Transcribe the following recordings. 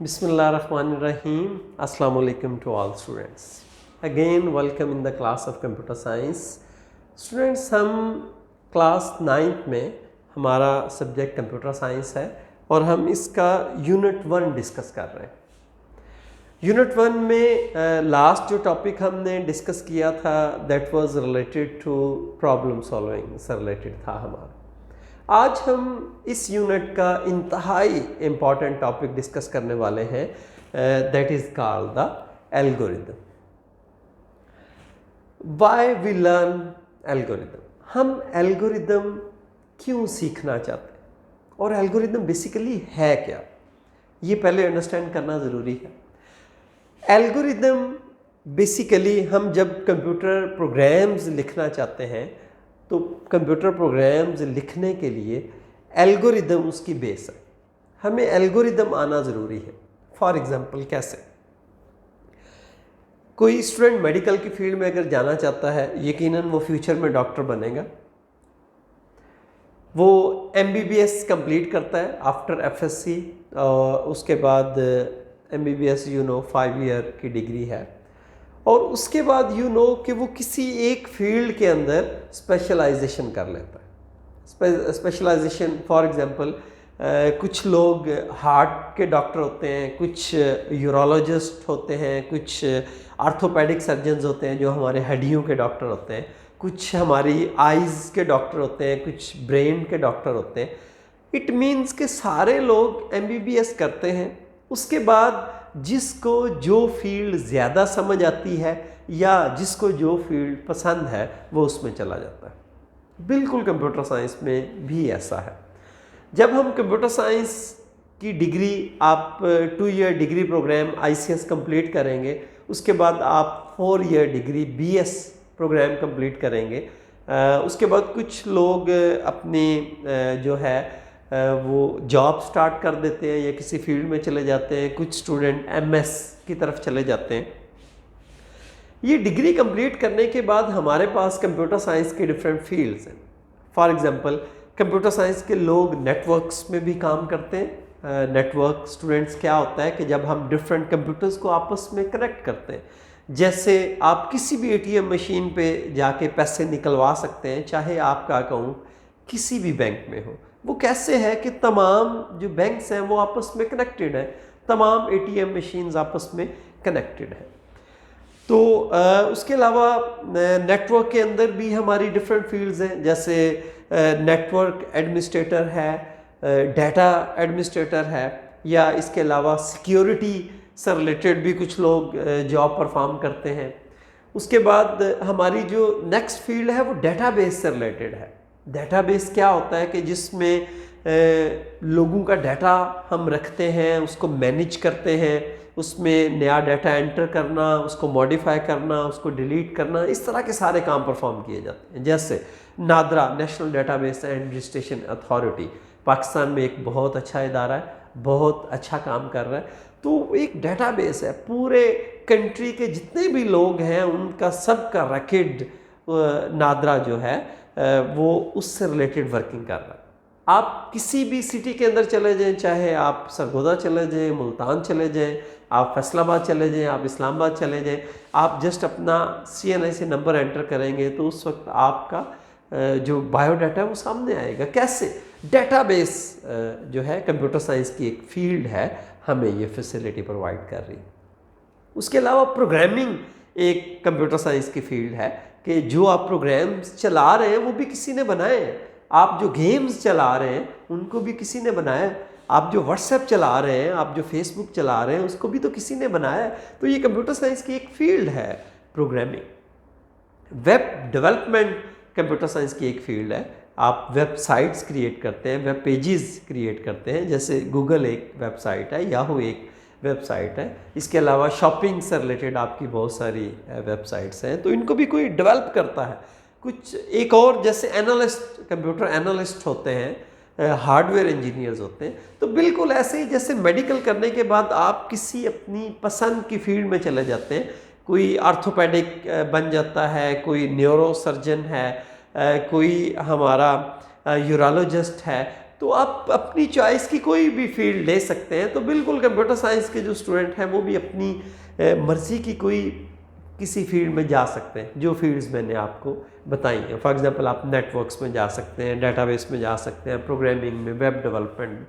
Bismillahirrahmanirrahim. Assalamu alaikum to all students. Again welcome in the class of computer science. Students, हम class 9th में हमारा subject computer science है और हम इसका यूनिट 1 डिस्कस कर रहे हैं। यूनिट 1 में लास्ट जो टॉपिक हमने डिस्कस किया था that was related to problem solving से रिलेटेड था हमारा। आज हम इस यूनिट का इंतहाई इम्पॉर्टेंट टॉपिक डिस्कस करने वाले हैं that is called the algorithm. Why we learn algorithm, हम एल्गोरिदम क्यों सीखना चाहते हैं और एल्गोरिदम बेसिकली है क्या, ये पहले अंडरस्टैंड करना ज़रूरी है। एल्गोरिदम बेसिकली हम जब कंप्यूटर प्रोग्राम्स लिखना चाहते हैं तो कंप्यूटर प्रोग्राम्स लिखने के लिए एल्गोरिदम उसकी बेस है, हमें एल्गोरिदम आना ज़रूरी है। फॉर एग्ज़ाम्पल कैसे, कोई स्टूडेंट मेडिकल की फील्ड में अगर जाना चाहता है, यकीनन वो फ्यूचर में डॉक्टर बनेगा। वो MBBS कंप्लीट करता है आफ्टर FSC और उसके बाद MBBS 5 ईयर की डिग्री है और उसके बाद कि वो किसी एक फील्ड के अंदर स्पेशलाइजेशन कर लेता है। स्पेशलाइजेशन फॉर एग्जांपल कुछ लोग हार्ट के डॉक्टर होते हैं, कुछ यूरोलॉजिस्ट होते हैं, कुछ आर्थोपेडिक सर्जन्स होते हैं जो हमारे हड्डियों के डॉक्टर होते हैं, कुछ हमारी आइज़ के डॉक्टर होते हैं, कुछ ब्रेन के डॉक्टर होते हैं। इट मीन्स कि सारे लोग MBBS करते हैं, उसके बाद जिसको जो फील्ड ज़्यादा समझ आती है या जिसको जो फील्ड पसंद है वो उसमें चला जाता है। बिल्कुल कंप्यूटर साइंस में भी ऐसा है। जब हम कंप्यूटर साइंस की डिग्री, आप 2 year degree program ICS complete करेंगे, उसके बाद आप 4 year degree BS program complete करेंगे। उसके बाद कुछ लोग अपनी जो है वो जॉब स्टार्ट कर देते हैं या किसी फील्ड में चले जाते हैं, कुछ स्टूडेंट MS की तरफ चले जाते हैं। ये डिग्री कंप्लीट करने के बाद हमारे पास कंप्यूटर साइंस के डिफरेंट फील्ड्स हैं। फॉर एग्जांपल कंप्यूटर साइंस के लोग नेटवर्क्स में भी काम करते हैं। नेटवर्क स्टूडेंट्स क्या होता है कि जब हम डिफरेंट कंप्यूटर्स को आपस में कनेक्ट करते हैं, जैसे आप किसी भी ATM मशीन पे जाके पैसे निकलवा सकते हैं, चाहे आपका अकाउंट किसी भी बैंक में हो। वो कैसे है कि तमाम जो बैंक्स हैं वो आपस में कनेक्टेड हैं, तमाम ATM मशीन्स आपस में कनेक्टेड हैं। तो उसके अलावा नेटवर्क के अंदर भी हमारी डिफरेंट फील्ड्स हैं, जैसे नेटवर्क एडमिनिस्ट्रेटर है, डाटा एडमिनिस्ट्रेटर है, या इसके अलावा सिक्योरिटी से रिलेटेड भी कुछ लोग जॉब परफॉर्म करते हैं। उसके बाद हमारी जो नेक्स्ट फील्ड है वो डेटाबेस से रिलेटेड है। डेटाबेस क्या होता है कि जिसमें लोगों का डाटा हम रखते हैं, उसको मैनेज करते हैं, उसमें नया डाटा एंटर करना, उसको मॉडिफाई करना, उसको डिलीट करना, इस तरह के सारे काम परफॉर्म किए जाते हैं। जैसे NADRA national database and registration authority Pakistan में एक बहुत अच्छा इदारा है, बहुत अच्छा काम कर रहा है। तो एक डेटाबेस है, पूरे कंट्री के जितने भी लोग हैं उनका सबका रिकॉर्ड नादरा जो है वो उससे रिलेटेड वर्किंग कर रहा है। आप किसी भी सिटी के अंदर चले जाएं, चाहे आप सरगोदा चले जाएं, मुल्तान चले जाएं, आप फैसलाबाद चले जाएं, आप इस्लामाबाद चले जाएं, आप जस्ट अपना CNIC नंबर एंटर करेंगे तो उस वक्त आपका जो बायोडाटा है वो सामने आएगा। कैसे? डेटाबेस जो है कंप्यूटर साइंस की एक फील्ड है, हमें ये फैसिलिटी प्रोवाइड कर रही है। उसके अलावा प्रोग्रामिंग एक कंप्यूटर साइंस की फील्ड है कि जो आप प्रोग्राम्स चला रहे हैं वो भी किसी ने बनाए हैं। आप जो गेम्स चला रहे हैं उनको भी किसी ने बनाया है। आप जो WhatsApp चला रहे हैं, आप जो Facebook चला रहे हैं, उसको भी तो किसी ने बनाया है। तो ये कंप्यूटर साइंस की एक फील्ड है programming. Web development computer science की एक फील्ड है। आप वेबसाइट्स क्रिएट करते हैं, वेब पेजेस क्रिएट करते हैं, जैसे गूगल एक वेबसाइट है, याहू एक वेबसाइट है। इसके अलावा शॉपिंग से रिलेटेड आपकी बहुत सारी वेबसाइट्स हैं, तो इनको भी कोई डेवलप करता है। कुछ एक और जैसे एनालिस्ट, कंप्यूटर एनालिस्ट होते हैं, हार्डवेयर इंजीनियर्स होते हैं। तो बिल्कुल ऐसे ही जैसे मेडिकल करने के बाद आप किसी अपनी पसंद की फील्ड में चले जाते हैं, कोई आर्थोपेडिक बन जाता है, कोई न्यूरो सर्जन है, कोई हमारा यूरोलॉजिस्ट है, तो आप अपनी चॉइस की कोई भी फील्ड ले सकते हैं। तो बिल्कुल कंप्यूटर साइंस के जो स्टूडेंट हैं वो भी अपनी मर्ज़ी की कोई किसी फील्ड में जा सकते हैं, जो फील्ड्स मैंने आपको बताई हैं। फॉर एग्जांपल आप नेटवर्क्स में जा सकते हैं, डेटाबेस में जा सकते हैं, प्रोग्रामिंग में, वेब डेवलपमेंट में।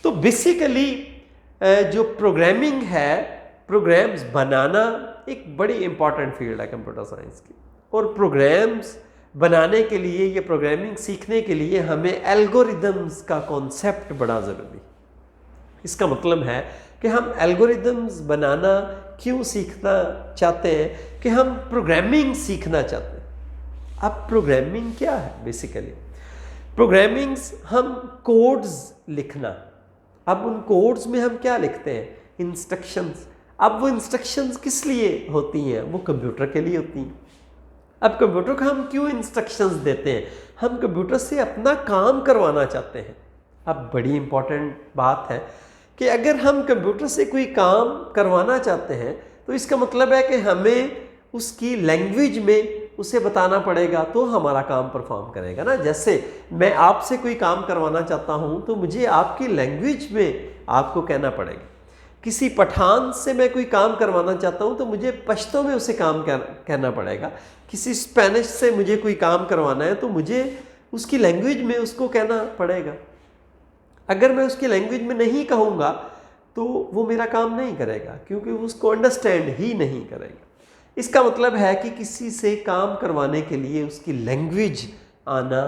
तो बेसिकली जो प्रोग्रामिंग है, प्रोग्राम्स बनाना एक बड़ी इंपॉर्टेंट फील्ड है कंप्यूटर साइंस की। और प्रोग्राम्स बनाने के लिए, ये प्रोग्रामिंग सीखने के लिए हमें एल्गोरिदम्स का कॉन्सेप्ट बड़ा ज़रूरी। इसका मतलब है कि हम एल्गोरिदम्स बनाना क्यों सीखना चाहते हैं, कि हम प्रोग्रामिंग सीखना चाहते हैं। अब प्रोग्रामिंग क्या है? बेसिकली प्रोग्रामिंग्स हम कोड्स लिखना। अब उन कोड्स में हम क्या लिखते हैं? इंस्ट्रक्शंस। अब वो इंस्ट्रक्शंस किस लिए होती हैं? वो कंप्यूटर के लिए होती हैं। अब कंप्यूटर को हम क्यों इंस्ट्रक्शंस देते हैं? हम कंप्यूटर से अपना काम करवाना चाहते हैं। अब बड़ी इंपॉर्टेंट बात है कि अगर हम कंप्यूटर से कोई काम करवाना चाहते हैं तो इसका मतलब है कि हमें उसकी लैंग्वेज में उसे बताना पड़ेगा, तो हमारा काम परफॉर्म करेगा ना। जैसे मैं आपसे कोई काम करवाना चाहता हूं तो मुझे आपकी लैंग्वेज में आपको कहना पड़ेगा। किसी पठान से मैं कोई काम करवाना चाहता हूं तो मुझे पश्तो में उसे काम कहना पड़ेगा। किसी स्पेनिश से मुझे कोई काम करवाना है तो मुझे उसकी लैंग्वेज में उसको कहना पड़ेगा। अगर मैं उसकी लैंग्वेज में नहीं कहूँगा तो वो मेरा काम नहीं करेगा, क्योंकि वो उसको अंडरस्टैंड ही नहीं करेगा। इसका मतलब है कि किसी से काम करवाने के लिए उसकी लैंग्वेज आना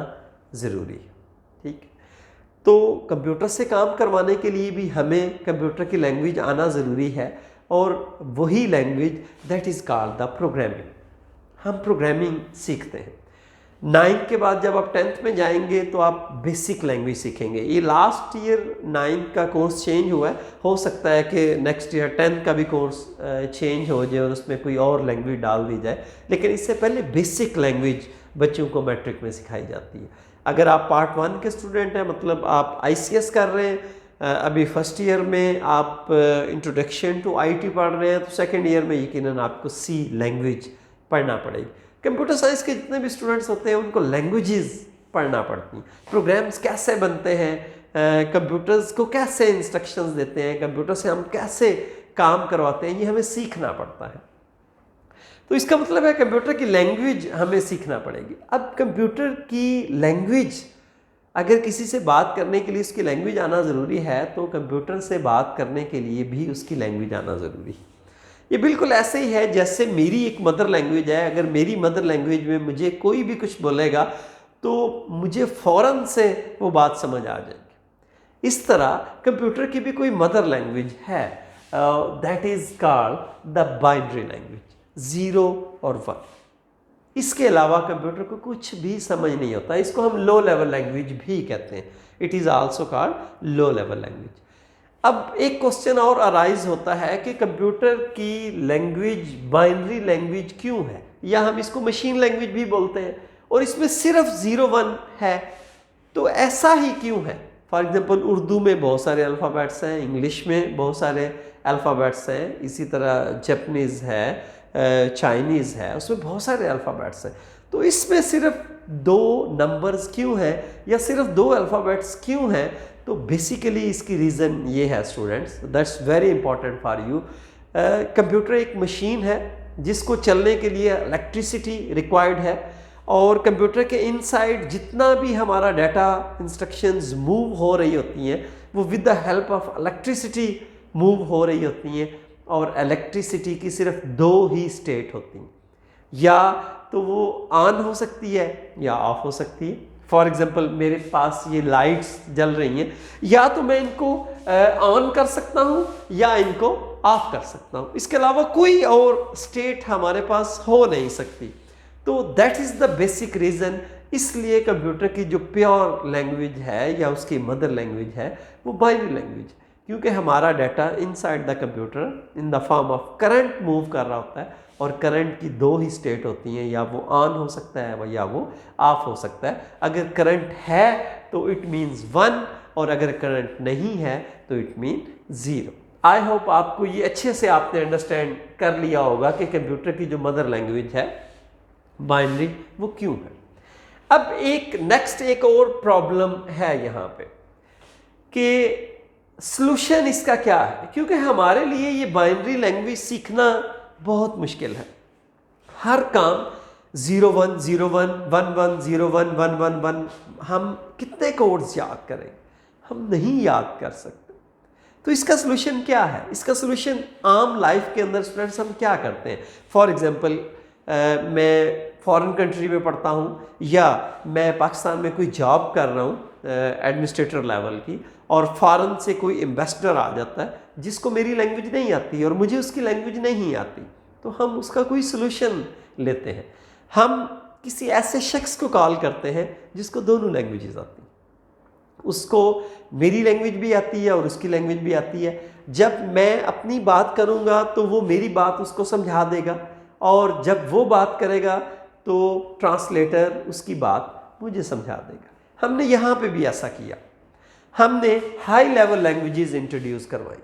ज़रूरी है। ठीक है, तो कंप्यूटर से काम करवाने के लिए भी हमें कंप्यूटर की लैंग्वेज आना ज़रूरी है, और वही language that is called the programming. हम प्रोग्रामिंग सीखते हैं। 9th के बाद जब आप 10th में जाएंगे तो आप बेसिक लैंग्वेज सीखेंगे। ये लास्ट ईयर 9th का कोर्स चेंज हुआ है, हो सकता है कि नेक्स्ट ईयर 10th का भी कोर्स चेंज हो जाए और उसमें कोई और लैंग्वेज डाल दी जाए, लेकिन इससे पहले बेसिक लैंग्वेज बच्चों को मैट्रिक में सिखाई जाती है। अगर आप पार्ट 1 के स्टूडेंट हैं, मतलब आप ICS कर रहे हैं, अभी फर्स्ट ईयर में आप इंट्रोडक्शन टू IT पढ़ रहे हैं, तो सेकेंड ईयर में यकीनन आपको C लैंग्वेज पढ़ना पड़ेगी। कंप्यूटर साइंस के जितने भी स्टूडेंट्स होते हैं उनको लैंग्वेजेस पढ़ना पड़ती हैं। प्रोग्राम्स कैसे बनते हैं, कंप्यूटर्स को कैसे इंस्ट्रक्शंस देते हैं, कंप्यूटर से हम कैसे काम करवाते हैं, ये हमें सीखना पड़ता है। तो इसका मतलब है कंप्यूटर की लैंग्वेज हमें सीखना पड़ेगी। अब कंप्यूटर की लैंग्वेज, अगर किसी से बात करने के लिए उसकी लैंग्वेज आना ज़रूरी है, तो कंप्यूटर से बात करने के लिए भी उसकी लैंग्वेज आना ज़रूरी है। ये बिल्कुल ऐसे ही है जैसे मेरी एक मदर लैंग्वेज है। अगर मेरी मदर लैंग्वेज में मुझे कोई भी कुछ बोलेगा तो मुझे फ़ौरन से वो बात समझ आ जाएगी। इस तरह कंप्यूटर की भी कोई मदर लैंग्वेज है, that is called the binary language, 0 और 1। इसके अलावा कंप्यूटर को कुछ भी समझ नहीं होता। इसको हम लो लेवल लैंग्वेज भी कहते हैं। It is also called low level language. अब एक क्वेश्चन और अराइज होता है कि कंप्यूटर की लैंग्वेज बाइनरी लैंग्वेज क्यों है, या हम इसको मशीन लैंग्वेज भी बोलते हैं, और इसमें सिर्फ 0-1 है, तो ऐसा ही क्यों है? फॉर एग्जांपल उर्दू में बहुत सारे अल्फ़ाबेट्स हैं, इंग्लिश में बहुत सारे अल्फ़ाबेट्स हैं, इसी तरह जैपनीज़ है, चाइनीज़ है, उसमें बहुत सारे अल्फ़ाबेट्स हैं। तो इसमें सिर्फ 2 नंबर्स क्यों हैं, या सिर्फ 2 अल्फ़ाबेट्स क्यों हैं? तो बेसिकली इसकी रीज़न ये है students, that's very important for you. Computer एक मशीन है जिसको चलने के लिए इलेक्ट्रिसिटी रिक्वायर्ड है, और कंप्यूटर के इनसाइड जितना भी हमारा डाटा इंस्ट्रक्शंस मूव हो रही होती हैं वो with the help of electricity move हो रही होती हैं। और इलेक्ट्रिसिटी की सिर्फ 2 ही स्टेट होती हैं, या तो वो ऑन हो सकती है या ऑफ हो सकती है। फॉर एग्जाम्पल मेरे पास ये लाइट्स जल रही हैं, या तो मैं इनको ऑन कर सकता हूँ या इनको ऑफ कर सकता हूँ, इसके अलावा कोई और स्टेट हमारे पास हो नहीं सकती। तो that is the basic reason. इसलिए कंप्यूटर की जो प्योर लैंग्वेज है या उसकी मदर लैंग्वेज है वो बाइनरी लैंग्वेज, क्योंकि हमारा data inside the computer in the form of current move कर रहा होता है, और करंट की 2 ही स्टेट होती हैं, या वो ऑन हो सकता है या वो ऑफ हो सकता है। अगर करंट है तो इट मीन्स 1, और अगर करंट नहीं है तो इट मीन 0। आई होप आपको ये अच्छे से आपने अंडरस्टैंड कर लिया होगा कि कंप्यूटर की जो मदर लैंग्वेज है बाइनरी वो क्यों है। अब एक नेक्स्ट एक और प्रॉब्लम है यहाँ पे। कि सॉल्यूशन इसका क्या है, क्योंकि हमारे लिए ये बाइनरी लैंग्वेज सीखना बहुत मुश्किल है। हर काम 01 01 11 01 111 हम कितने कोड्स याद करें, हम नहीं याद कर सकते। तो इसका सॉल्यूशन क्या है? इसका सॉल्यूशन आम लाइफ के अंदर स्टूडेंट्स हम क्या करते हैं। फॉर एग्जांपल मैं फॉरेन कंट्री में पढ़ता हूँ या मैं पाकिस्तान में कोई जॉब कर रहा हूँ एडमिनिस्ट्रेटर लेवल की, और फॉरेन से कोई एम्बेसडर आ जाता है जिसको मेरी लैंग्वेज नहीं आती और मुझे उसकी लैंग्वेज नहीं आती, तो हम उसका कोई सॉल्यूशन लेते हैं। हम किसी ऐसे शख्स को कॉल करते हैं जिसको दोनों लैंग्वेजेस आती हैं, उसको मेरी लैंग्वेज भी आती है और उसकी लैंग्वेज भी आती है। जब मैं अपनी बात करूँगा तो वो मेरी बात उसको समझा देगा, और जब वो बात करेगा तो ट्रांसलेटर उसकी बात मुझे समझा देगा। हमने यहाँ पे भी ऐसा किया, हमने हाई लेवल लैंग्वेजेस इंट्रोड्यूस करवाई।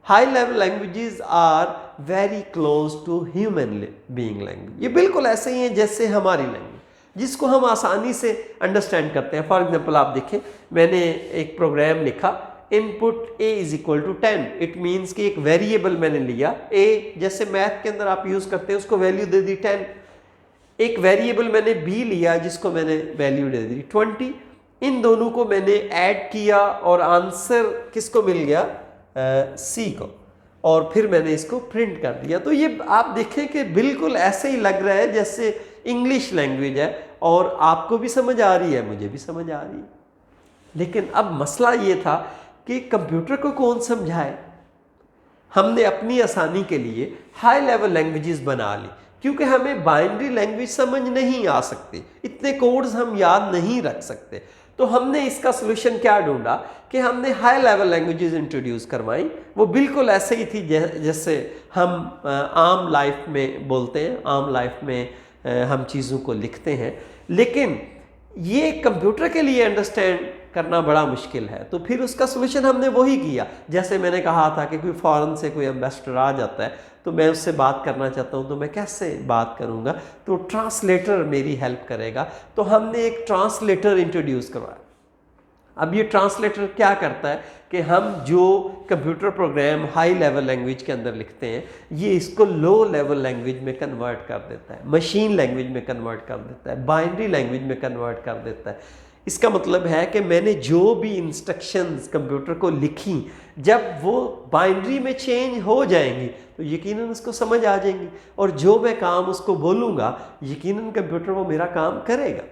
High level languages are very close to human being language. ये बिल्कुल ऐसे ही है जैसे हमारी लैंग्वेज, जिसको हम आसानी से अंडरस्टैंड करते हैं। फॉर एग्जांपल आप देखें, मैंने एक प्रोग्राम लिखा, input a is equal to 10। It means कि एक वेरिएबल मैंने लिया a, जैसे मैथ के अंदर आप यूज करते हैं, उसको वैल्यू दे दी 10। एक वेरिएबल मैंने b लिया जिसको मैंने वैल्यू दे दी 20। इन दोनों को मैंने ऐड किया और आंसर किसको मिल गया? c को, और फिर मैंने इसको प्रिंट कर दिया। तो ये आप देखें कि बिल्कुल ऐसे ही लग रहा है जैसे इंग्लिश लैंग्वेज है, और आपको भी समझ आ रही है, मुझे भी समझ आ रही है। लेकिन अब मसला ये था कि कंप्यूटर को कौन समझाए। हमने अपनी आसानी के लिए हाई लेवल लैंग्वेजेस बना ली, क्योंकि हमें बाइनरी लैंग्वेज समझ नहीं आ सकती, इतने कोड्स हम याद नहीं रख सकते। तो हमने इसका सॉल्यूशन क्या ढूंढा कि हमने हाई लेवल लैंग्वेजेस इंट्रोड्यूस करवाई। वो बिल्कुल ऐसे ही थी जैसे हम आम लाइफ में बोलते हैं, आम लाइफ में हम चीज़ों को लिखते हैं, लेकिन ये कंप्यूटर के लिए अंडरस्टैंड करना बड़ा मुश्किल है। तो फिर उसका सॉल्यूशन हमने वही किया, जैसे मैंने कहा था कि कोई फॉरेन से कोई एम्बेसडर आ जाता है, तो मैं उससे बात करना चाहता हूँ, तो मैं कैसे बात करूँगा? तो ट्रांसलेटर मेरी हेल्प करेगा। तो हमने एक ट्रांसलेटर इंट्रोड्यूस करवाया। अब ये ट्रांसलेटर क्या करता है कि हम जो computer program high level language के अंदर लिखते हैं, ये इसको लो लेवल लैंग्वेज में कन्वर्ट कर देता है, मशीन लैंग्वेज में कन्वर्ट कर देता है, बाइनरी लैंग्वेज में कन्वर्ट कर देता है। इसका मतलब है कि मैंने जो भी इंस्ट्रक्शंस कंप्यूटर को लिखी, जब वो बाइनरी में चेंज हो जाएंगी तो यकीनन उसको समझ आ जाएंगी, और जो मैं काम उसको बोलूँगा यकीनन कंप्यूटर वो मेरा काम करेगा।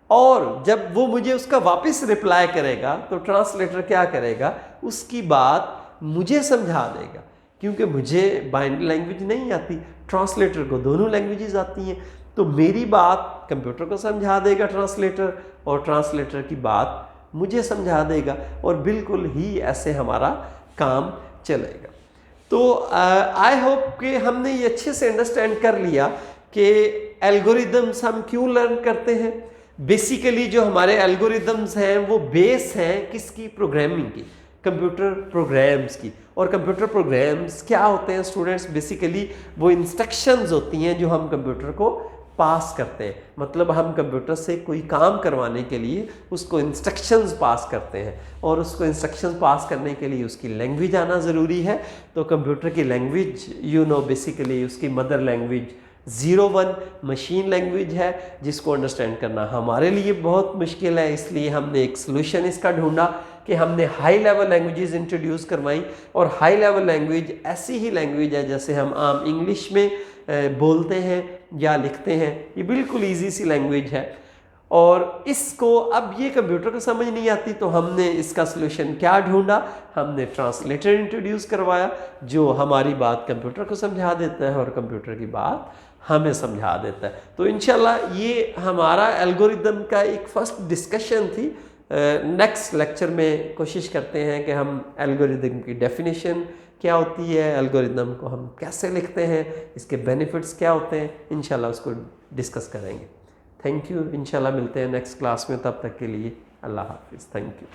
और जब वो मुझे उसका वापस रिप्लाई करेगा तो ट्रांसलेटर क्या करेगा? उसकी बात मुझे समझा देगा, क्योंकि मुझे बाइनरी लैंग्वेज नहीं आती, ट्रांसलेटर को दोनों लैंग्वेजेस आती हैं। तो मेरी बात कंप्यूटर को समझा देगा ट्रांसलेटर, और ट्रांसलेटर की बात मुझे समझा देगा, और बिल्कुल ही ऐसे हमारा काम चलेगा। तो आई होप कि हमने ये अच्छे से अंडरस्टैंड कर लिया कि एल्गोरिदम्स हम क्यों लर्न करते हैं। बेसिकली जो हमारे एल्गोरिदम्स हैं वो बेस हैं किसकी? प्रोग्रामिंग की, कंप्यूटर प्रोग्राम्स की। और कंप्यूटर प्रोग्राम्स क्या होते हैं स्टूडेंट्स? बेसिकली वो इंस्ट्रक्शंस होती हैं जो हम कंप्यूटर को पास करते हैं। मतलब हम कंप्यूटर से कोई काम करवाने के लिए उसको इंस्ट्रक्शंस पास करते हैं, और उसको इंस्ट्रक्शंस पास करने के लिए उसकी लैंग्वेज आना ज़रूरी है। तो कंप्यूटर की लैंग्वेज बेसिकली उसकी मदर लैंग्वेज 01 मशीन लैंग्वेज है, जिसको अंडरस्टैंड करना हमारे लिए बहुत मुश्किल है। इसलिए हमने एक सॉल्यूशन इसका ढूंढा कि हमने हाई लेवल लैंग्वेजेस इंट्रोड्यूस करवाई। और हाई लेवल लैंग्वेज ऐसी ही लैंग्वेज है जैसे हम आम इंग्लिश में बोलते हैं या लिखते हैं, ये बिल्कुल ईजी सी लैंग्वेज है। और इसको अब ये कंप्यूटर को समझ नहीं आती, तो हमने इसका सॉल्यूशन क्या ढूंढा? हमने ट्रांसलेटर इंट्रोड्यूस करवाया जो हमारी बात कंप्यूटर को समझा देता है और कंप्यूटर की बात हमें समझा देता है। तो इंशाल्लाह ये हमारा एल्गोरिदम का एक फर्स्ट डिस्कशन थी। नेक्स्ट लेक्चर में कोशिश करते हैं कि हम एल्गोरिदम की डेफिनेशन क्या होती है, एल्गोरिदम को हम कैसे लिखते हैं, इसके बेनिफिट्स क्या होते हैं, इंशाल्लाह उसको डिस्कस करेंगे। Thank you. इंशाल्लाह मिलते हैं नेक्स्ट क्लास में, तब तक के लिए अल्लाह हाफिज़। Thank you.